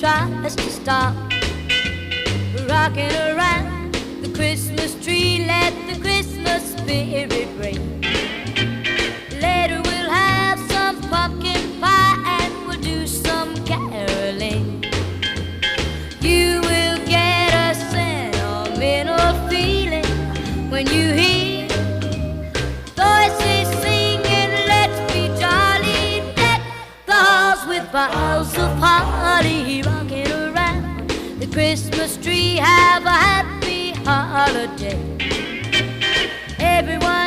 tries to stop rocking around the Christmas tree. Let the Christmas spirit ring. Later we'll have some pumpkin pie and we'll do some caroling. You will get a sentimental feeling when you hear voices singing, let's be jolly. Deck the halls with boughs of holly, rocking around the Christmas tree. Have a happy holiday, everyone.